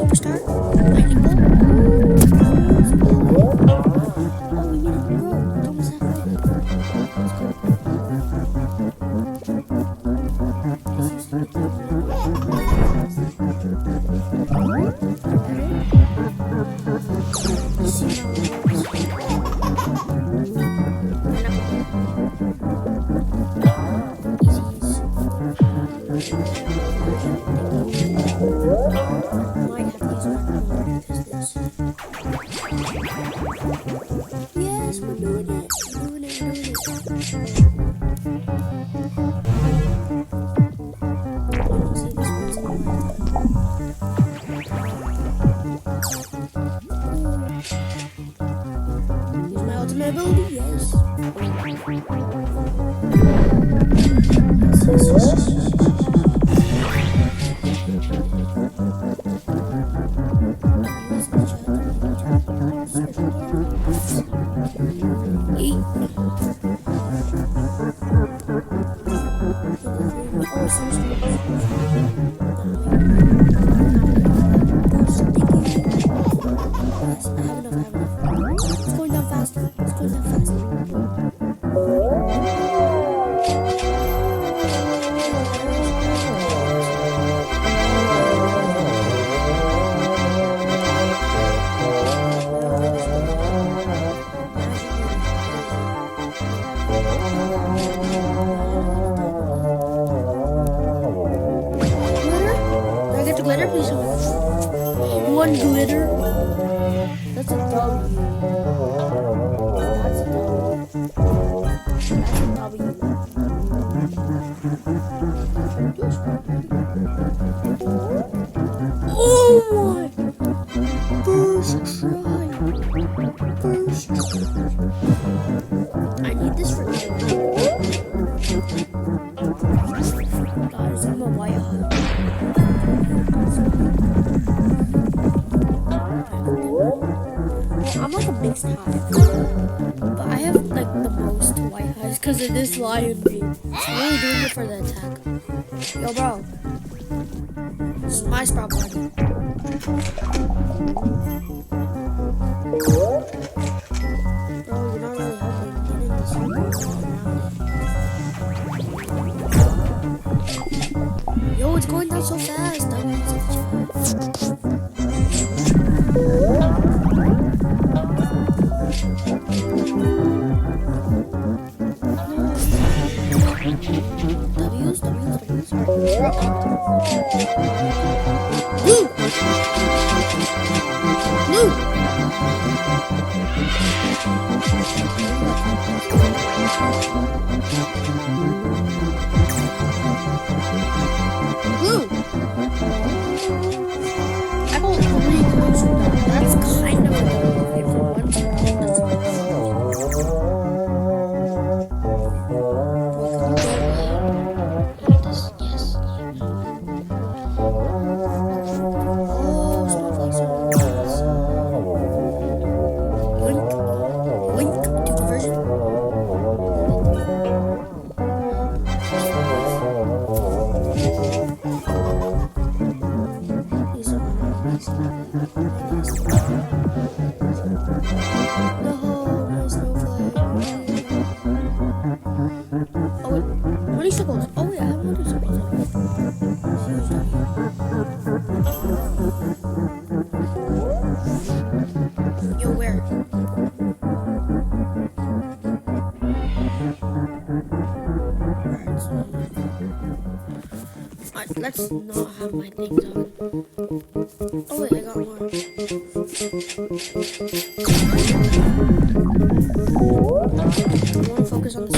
superstar. Lightning bolt. Oh, we made it grow. It's almost halfway. Let's go. Yes, we're doing it. We're doing it. We're doing it. Use my ultimate ability. Yes. It's going down faster. It's going down faster. Glitter, please. One glitter. That's a W. That's a W. That's a W. Oh my! First try. First try. I need this for now. Guys, I'm a white hole. I'm like a mixed hive, but I have like the most white hives because of this lion bee. I'm really doing it for the attack. Yo, bro, this is my sprout party. Bro, you're not really helping. Get in this around. Yo, it's going down so fast. That's kind of Motorcycles. Oh wait, I have motorcycles. Yo, where? Alright, let's not have my things on. Oh wait, I got one. I want to focus on the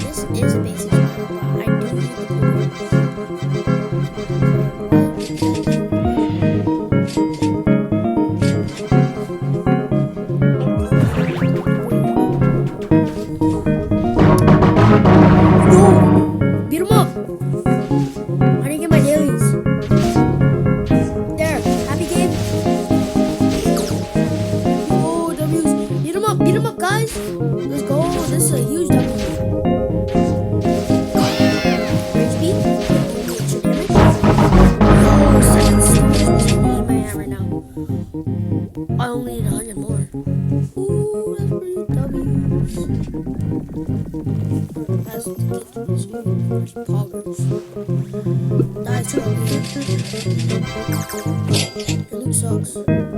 This is basic, but I do need to Has to get to this poggers. Die, Charlie. Your loot sucks.